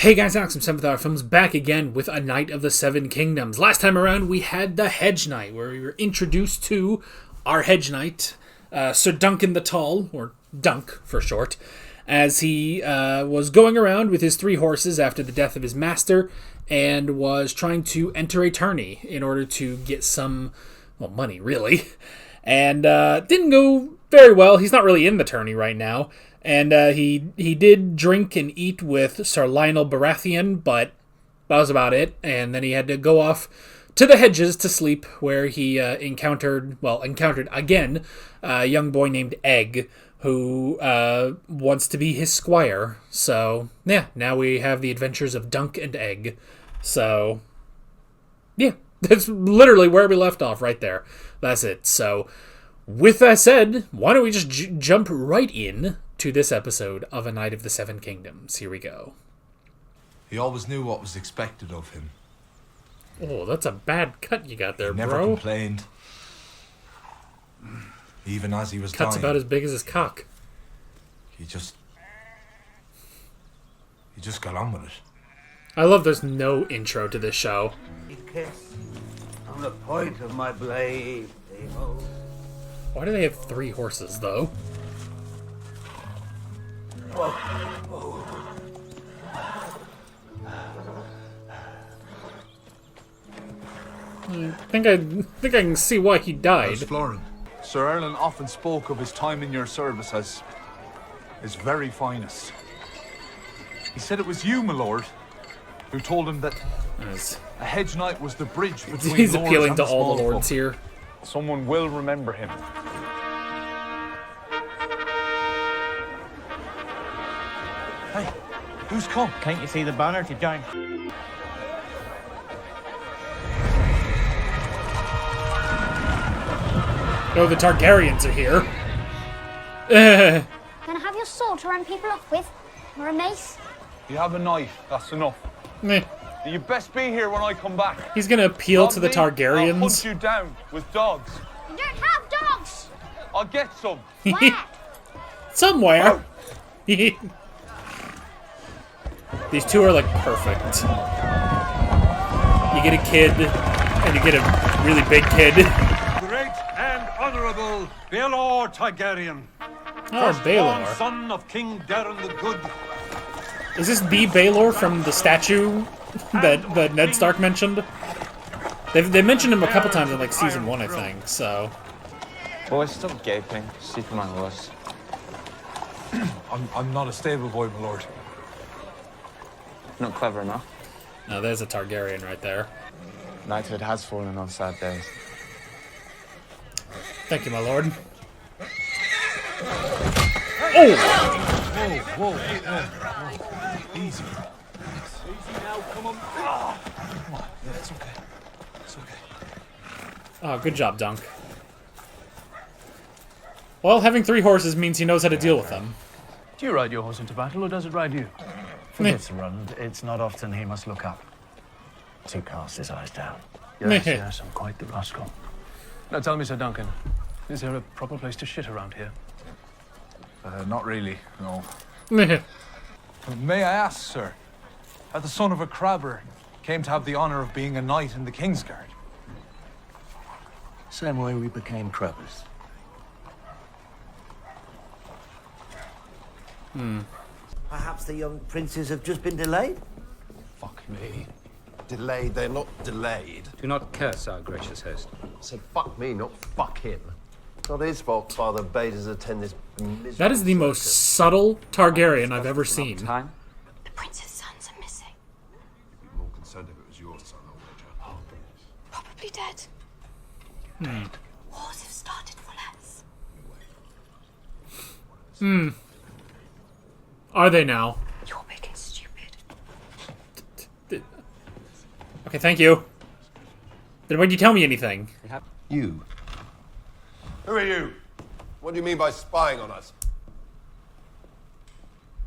Hey guys, Alex from 7th Hour Films back again with A Knight of the Seven Kingdoms. Last time around we had the Hedge Knight, where we were introduced to our Hedge Knight, Sir Duncan the Tall, or Dunk for short, as he was going around with his 3 horses after the death of his master and was trying to enter a tourney in order to get some, well, money really. And didn't go very well. He's not really in the tourney right now. And he did drink and eat with Sir Lionel Baratheon, but that was about it. And then he had to go off to the hedges to sleep, where he encountered again a young boy named Egg, who wants to be his squire. So, yeah, now we have the adventures of Dunk and Egg. So, yeah, that's literally where we left off right there. That's it. So, with that said, why don't we just jump right in to this episode of A Knight of the Seven Kingdoms. Here we go. He always knew what was expected of him. Oh, that's a bad cut you got there, He never bro. complained. Even as he was Cut's dying. about as big as his cock. He just got on with it. I love there's no intro to this show. Kiss on the point of my blade, Amo. Why do they have 3 horses, though? I think I can see why he died. Florin. Sir Erlen often spoke of his time in your service as his very finest. He said it was you, my lord, who told him that As- a hedge knight was the bridge between He's lords appealing and to the all the small lords folk. here. Someone will remember him. Hey, who's come? Can't you see the banner to join? Oh, the Targaryens are here. Gonna have your sword to run people off with? Or a mace? You have a knife, that's enough. Meh. You best be here when I come back. He's gonna appeal to the Dog me, I'll hunt Targaryens. you down with dogs. You don't have dogs! I'll get some. Where? Somewhere. These 2 are like perfect. You get a kid, and you get a really big kid. Great and honorable Baelor Targaryen, Oh, Baelor. son of King Darren the Good. Is this B. Baelor from the statue that Ned Stark mentioned? They mentioned him a couple times in like season 1, I think. So Boy, stop gaping. Sleep among us. I'm not a stable boy, my lord. Not clever enough. no, there's a Targaryen right there. Knighthood has fallen on sad days. Thank you, my lord. Oh! Easy. Oh, good job, Dunk. Well, having 3 horses means he knows how to deal with them. Do you ride your horse into battle, or does it ride you? Forgets to run. It's not often he must look up to cast his eyes down. Yes, yes, I'm quite the rascal. Now tell me, Sir Duncan, is there a proper place to shit around here? Not really, no. Meh. May I ask, sir, how the son of a crabber came to have the honor of being a knight in the Kingsguard? Same way we became crabbers. Perhaps the young princes have just been delayed? Fuck me. Delayed, they're not delayed. Do not curse our gracious host. I said fuck me, not fuck him. Not his fault Father bade us attend this miserable That is the most circus. subtle Targaryen I've ever seen. Time? The prince's sons are missing. You'd be more concerned if it was your son, old Roger. Probably dead. Wars have started for less. Are they now? You're big and stupid. Okay, thank you. Then why'd you tell me anything? You? Who are you? What do you mean by spying on us?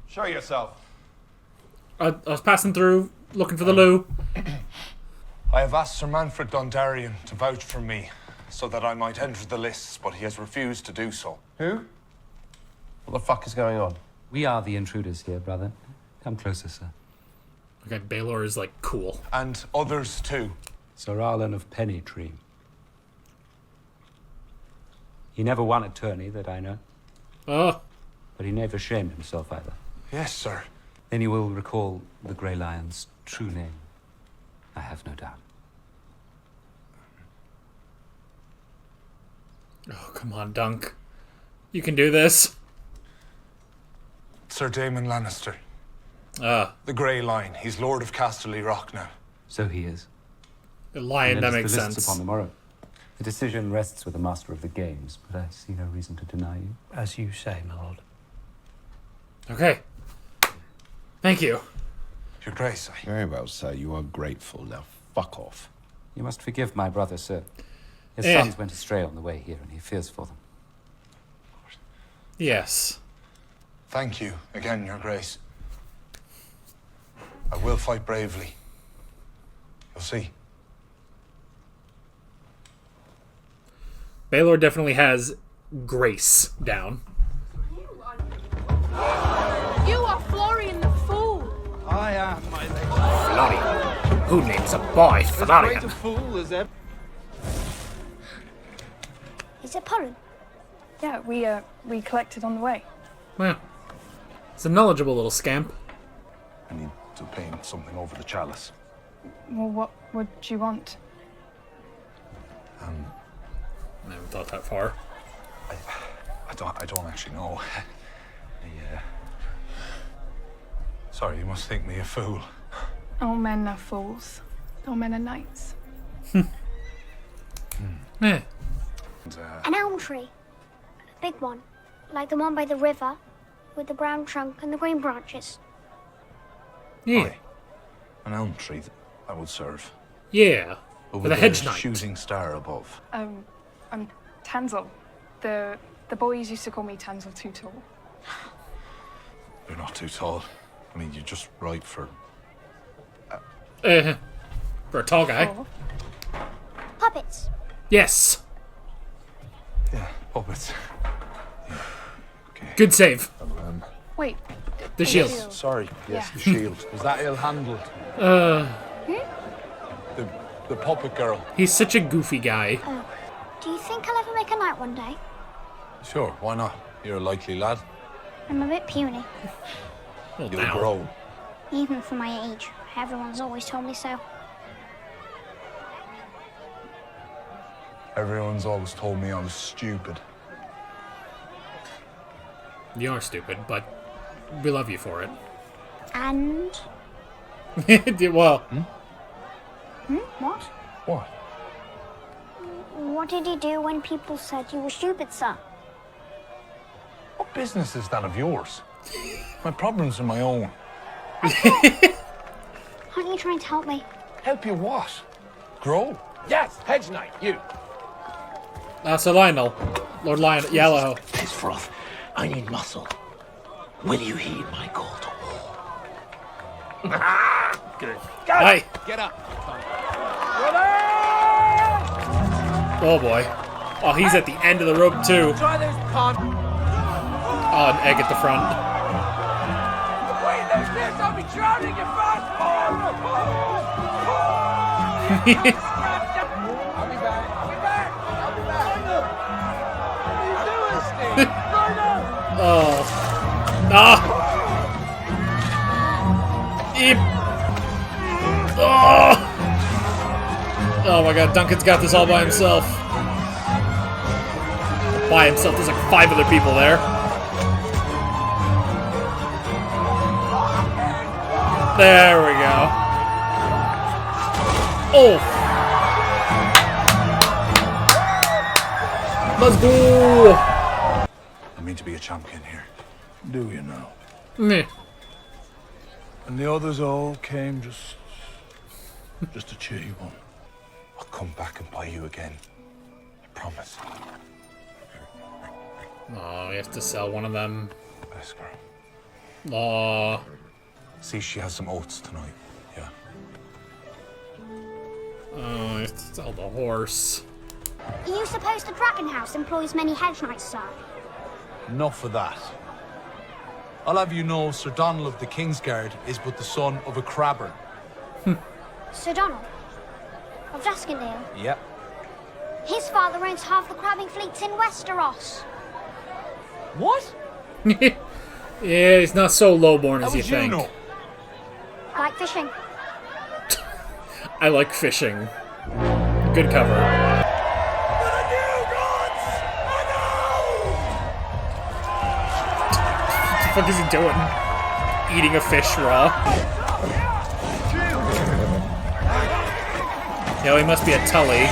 Show yourself. I was passing through, looking for the loo. I have asked Sir Manfred Dondarrion to vouch for me, so that I might enter the lists, but he has refused to do so. Who? What the fuck is going on? We are the intruders here, brother. Come closer, sir. Okay, Baelor is like cool. And others too. Sir Arlen of Pennytree. He never won a tourney that I know. Oh. But he never shamed himself either. Yes, sir. Then you will recall the Grey Lion's true name. I have no doubt. Oh, come on, Dunk. You can do this. Sir Daemon Lannister. The Grey Lion. He's Lord of Casterly Rock now. So he is. The lion, that And makes the lists sense. upon the morrow. The decision rests with the master of the games, but I see no reason to deny you. As you say, my lord. Okay. Thank you. Your Grace, Very well, sir. You are grateful. Now, fuck off. You must forgive my brother, sir. His Eh. sons went astray on the way here, and he fears for them. Yes. Thank you again, Your Grace. I will fight bravely. You'll see. Baelor definitely has grace down. You are Florian the Fool. I am, my lady. Florian. Who names a boy Florian? As great a fool as ever. Is it pollen? Yeah, we collected on the way. Well, it's a knowledgeable little scamp. I need to paint something over the chalice. Well, what would you want? I haven't thought that far. I don't actually know. Sorry, you must think me a fool. All men are fools. All men are knights. Eh. And, An elm tree. A big one. Like the one by the river, with the brown trunk and the green branches. Yeah. Aye. An elm tree that would serve. Yeah. Over With a the hedge knight. shooting star above. I'm Tanzel. The boys used to call me Tanzel Too Tall. You're not too tall. I mean, you're just right for... For a tall guy. Oh. Puppets. Yes. Yeah, puppets. Good save. Wait. The shield. Sorry, yes, Yeah. the shield. Was that ill-handled? The puppet girl. He's such a goofy guy. Oh. Do you think I'll ever make a knight one day? Sure, why not? You're a likely lad. I'm a bit puny. Well, You'll now. grow. Even for my age. Everyone's always told me so. Everyone's always told me I was stupid. You are stupid, but we love you for it. And... Well, What? What? What did he do when people said you were stupid, son? What business is that of yours? My problems are my own. Aren't you trying to help me? Help you what? Grow? Yes, Hedge Knight, you. so Lionel. Lord Yellow. Piss froth. I need muscle. Will you heed my call to war? Good. Go. Hi. Get up. Oh boy. Oh, he's at the end of the rope too. Try this pun. Oh, an egg at the front. Wait, there's this. I'll be drowning you fast. I'll be back. I'll be back. What are you doing, Steve? Oh. Ah. Eep. Oh. Oh my god, Duncan's got this all by himself. By himself, there's like 5 other people there. There we go. Oh! Let's go! I mean to be a champion here. Do you know? Meh. And the others all came just to cheer you on. I'll come back and buy you again. I promise. Oh, we have to sell one of them. Best girl. Oh. See, she has some oats tonight. Yeah. Oh, we have to sell the horse. Do you suppose the Dragon House employs many hedge knights, sir? Enough of that. I'll have you know Sir Donald of the Kingsguard is but the son of a crabber. Sir Donald of Duskendale. Yep. His father owns half the crabbing fleets in Westeros. What? Yeah, he's not so lowborn as you think. Like fishing. I like fishing. Good cover. What the fuck is he doing? Eating a fish raw? Yo, he must be a Tully.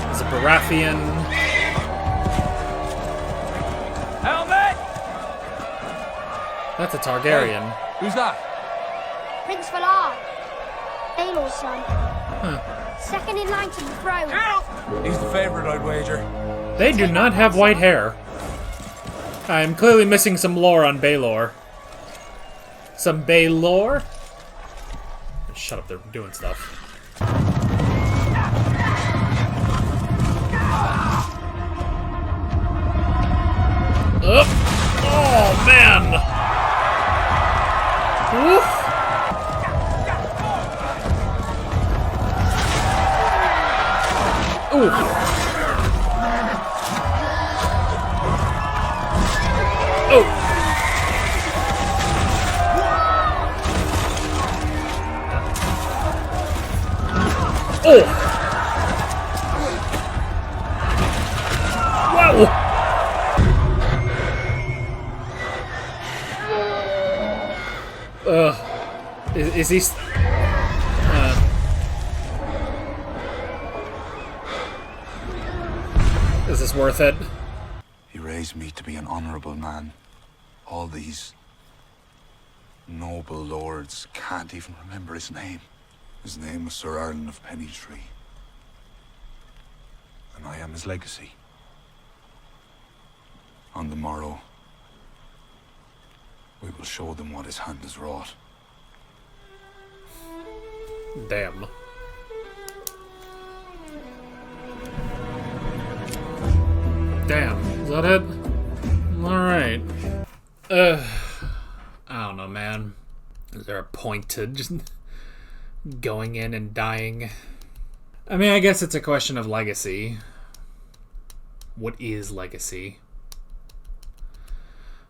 He's a Baratheon. Helmet! That's a Targaryen. Hey, who's that? Prince Valar. Baelor's son. Huh. Second in line to the throne. He's the favorite, I'd wager. They do not have white hair. I'm clearly missing some lore on Baelor. Some Baelor? Shut up, they're doing stuff. Oh, man! Woof! Ooh. Oh. Oh. Wow. Is he? Is this worth it? He raised me to be an honorable man. All these noble lords can't even remember his name. His name was Sir Arlen of Pennytree. And I am his legacy. On the morrow, we will show them what his hand has wrought. Damn. Damn, is that it? Alright. I don't know, man. Is there a point to just going in and dying? I mean, I guess it's a question of legacy. What is legacy?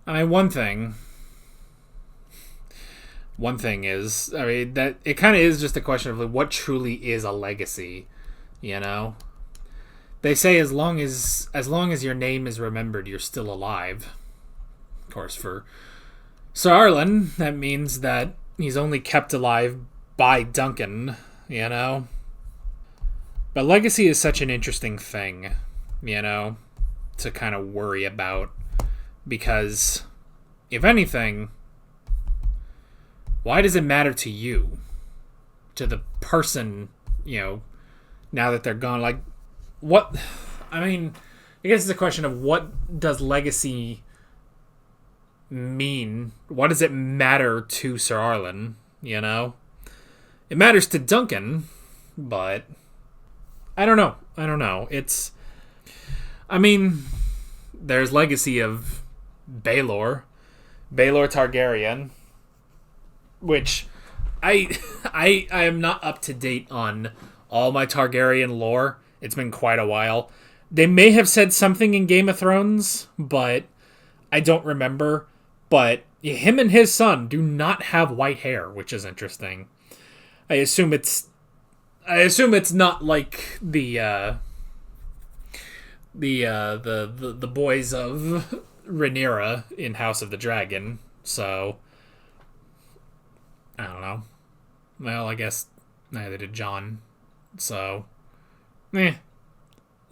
I mean, one thing is, I mean, that it kind of is just a question of like, what truly is a legacy, you know? They say as long as your name is remembered, you're still alive. Of course, for Sir Arlen, that means that he's only kept alive by Duncan, you know? But legacy is such an interesting thing, you know, to kind of worry about. Because, if anything, why does it matter to you? To the person, you know, now that they're gone? Like, what? I mean, I guess it's a question of what does legacy mean? What does it matter to Sir Arlen, you know? It matters to Duncan, but I don't know. It's, I mean, there's legacy of Baelor Targaryen, which I am not up to date on all my Targaryen lore. It's been quite a while. They may have said something in Game of Thrones, but I don't remember. But him and his son do not have white hair, which is interesting. I assume it's not like the boys of Rhaenyra in House of the Dragon. So I don't know. Well, I guess neither did Jon. So they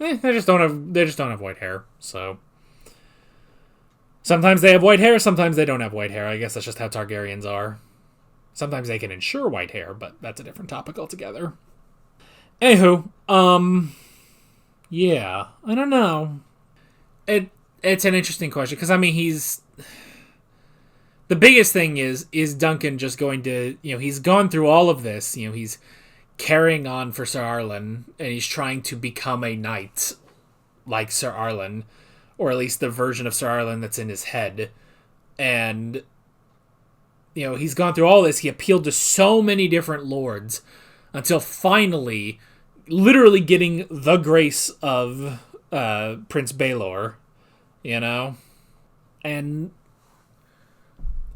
just don't have white hair. So sometimes they have white hair, sometimes they don't have white hair. I guess that's just how Targaryens are. Sometimes they can ensure white hair, but that's a different topic altogether. Anywho, yeah, I don't know. It's an interesting question, because, I mean, the biggest thing is Duncan just going to, you know, he's gone through all of this, you know, he's carrying on for Sir Arlen, and he's trying to become a knight like Sir Arlen, or at least the version of Sir Arlen that's in his head, and he's gone through all this. He appealed to so many different lords until finally, literally getting the grace of Prince Baelor, and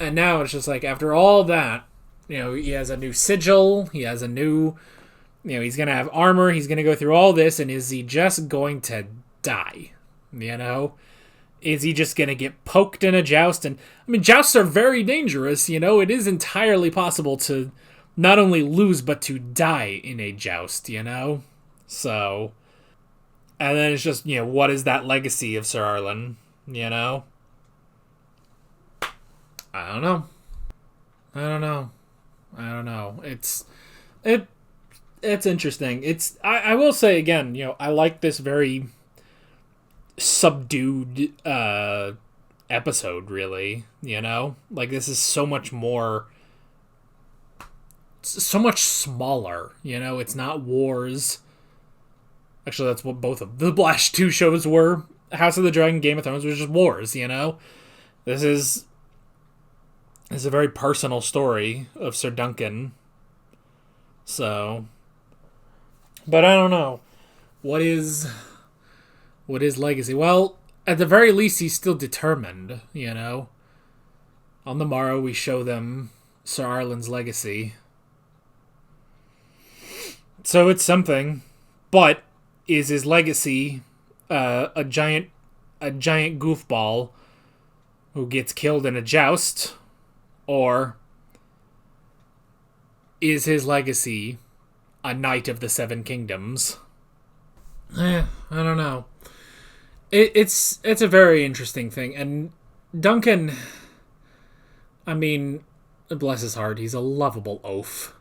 now it's just like, after all that, he has a new sigil, he has a new, he's going to have armor, he's going to go through all this, and is he just going to die? Is he just going to get poked in a joust? And, jousts are very dangerous, it is entirely possible to not only lose, but to die in a joust, So, and then it's just, what is that legacy of Sir Arlen, I don't know. It's interesting. I will say again, I like this very subdued episode, really, like, this is so much smaller, it's not wars. Actually, that's what both of the last two shows were. House of the Dragon, Game of Thrones was just wars, This is a very personal story of Sir Duncan. So, but I don't know. What is legacy? Well, at the very least, he's still determined, On the morrow, we show them Sir Arlen's legacy. So it's something. But is his legacy a giant goofball who gets killed in a joust? Or is his legacy a knight of the Seven Kingdoms? I don't know. It's a very interesting thing. And Duncan, bless his heart, he's a lovable oaf.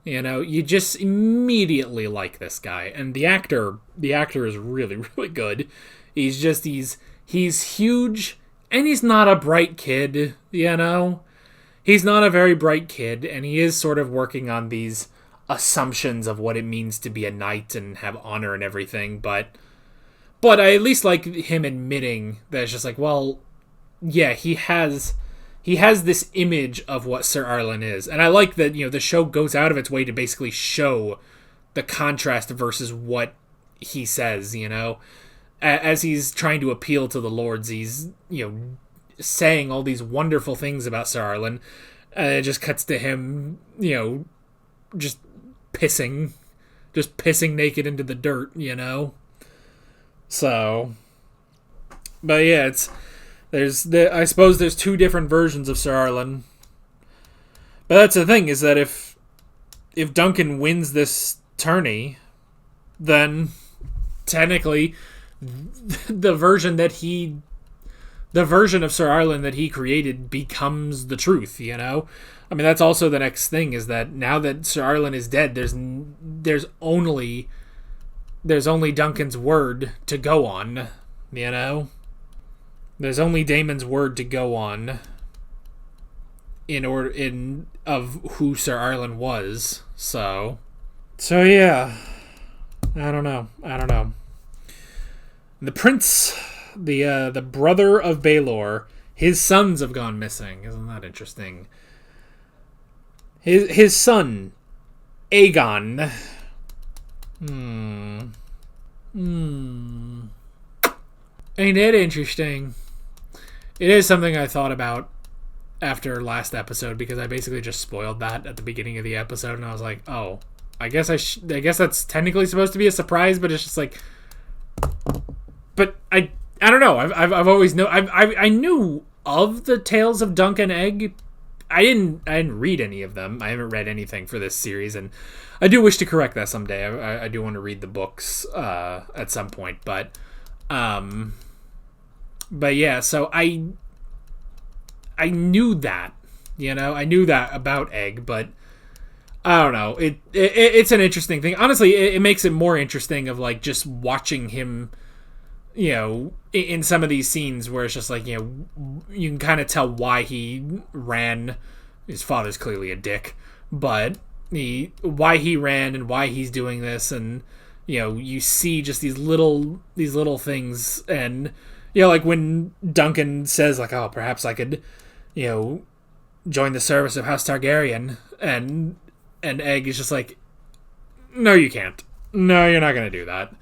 You just immediately like this guy. And the actor is really, really good. He's huge, and he's not a bright kid, He's not a very bright kid, and he is sort of working on these assumptions of what it means to be a knight and have honor and everything, but I at least like him admitting that it's just like, well, yeah, he has this image of what Sir Arlen is. And I like that, the show goes out of its way to basically show the contrast versus what he says, As he's trying to appeal to the lords, he's, saying all these wonderful things about Sir Arlen, and it just cuts to him, just pissing naked into the dirt, So, but yeah, I suppose there's two different versions of Sir Arlen. But that's the thing, is that if Duncan wins this tourney, then technically the version of Sir Arlen that he created becomes the truth, that's also the next thing, is that now that Sir Arlen is dead, there's only Duncan's word to go on, There's only Daemon's word to go on of who Sir Arlen was. So yeah. I don't know. The prince, the brother of Baelor, his sons have gone missing. Isn't that interesting? His son, Aegon. Ain't it interesting? It is something I thought about after last episode, because I basically just spoiled that at the beginning of the episode, and I was like, oh, I guess that's technically supposed to be a surprise, but it's just like, but I don't know. I've always known. I knew of the Tales of Dunk and Egg. I didn't read any of them. I haven't read anything for this series, and I do wish to correct that someday. I do want to read the books at some point, but yeah. So I knew that, I knew that about Egg, but I don't know. It's an interesting thing. Honestly, it makes it more interesting of like just watching him, in some of these scenes where it's just like, you can kind of tell why he ran. His father's clearly a dick, but why he ran and why he's doing this, and you see just these little things, and like when Duncan says like, oh, perhaps I could join the service of House Targaryen, and Egg is just like, no, you can't. No, you're not gonna do that.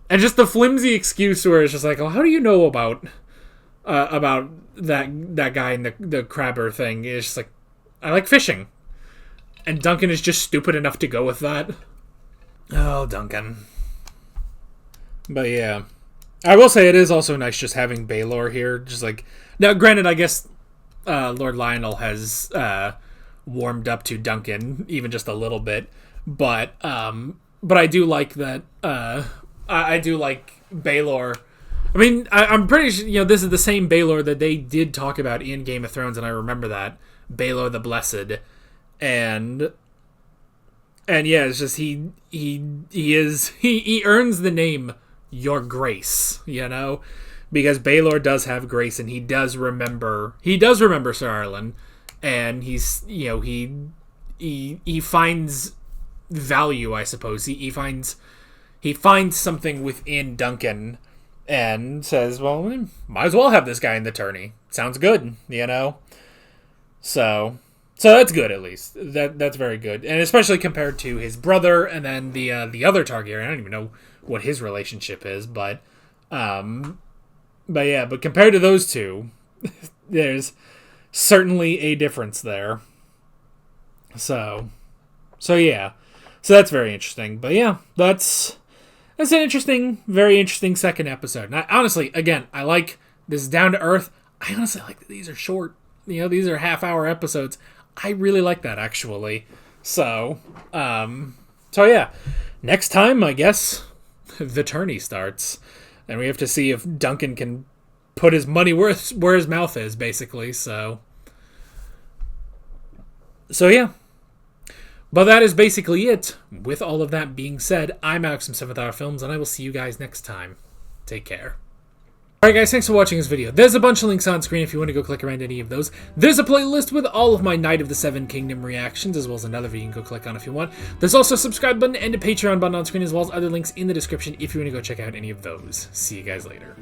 And just the flimsy excuse where it's just like, oh, how do you know about that guy in the crabber thing? It's just like, I like fishing. And Duncan is just stupid enough to go with that. Oh, Duncan. But yeah. I will say it is also nice just having Baelor here. Just like, now granted, I guess Lord Lionel has warmed up to Duncan even just a little bit. But I do like that. I do like Baelor. I mean, I'm pretty sure, this is the same Baelor that they did talk about in Game of Thrones, and I remember that. Baelor the Blessed. And yeah, it's just he earns the name Your Grace, because Baelor does have grace, and he does remember Sir Arlen, and he's he finds value, I suppose. He finds something within Duncan and says, well, we might as well have this guy in the tourney. Sounds good, So that's good, at least. That's very good. And especially compared to his brother and then the other Targaryen. I don't even know what his relationship is, but compared to those two, there's certainly a difference there. So yeah. So that's very interesting. But yeah, that's an interesting, very interesting second episode. And I, honestly, again, I like this down to earth. I honestly like that these are short. These are half-hour episodes. I really like that, actually. So yeah. Next time, I guess, the tourney starts. And we have to see if Duncan can put his money where his mouth is, basically. So yeah. But that is basically it. With all of that being said, I'm Alex from 7th Hour Films, and I will see you guys next time. Take care. Alright guys, thanks for watching this video. There's a bunch of links on screen if you want to go click around any of those. There's a playlist with all of my Night of the Seven Kingdom reactions, as well as another video you can go click on if you want. There's also a subscribe button and a Patreon button on screen, as well as other links in the description if you want to go check out any of those. See you guys later.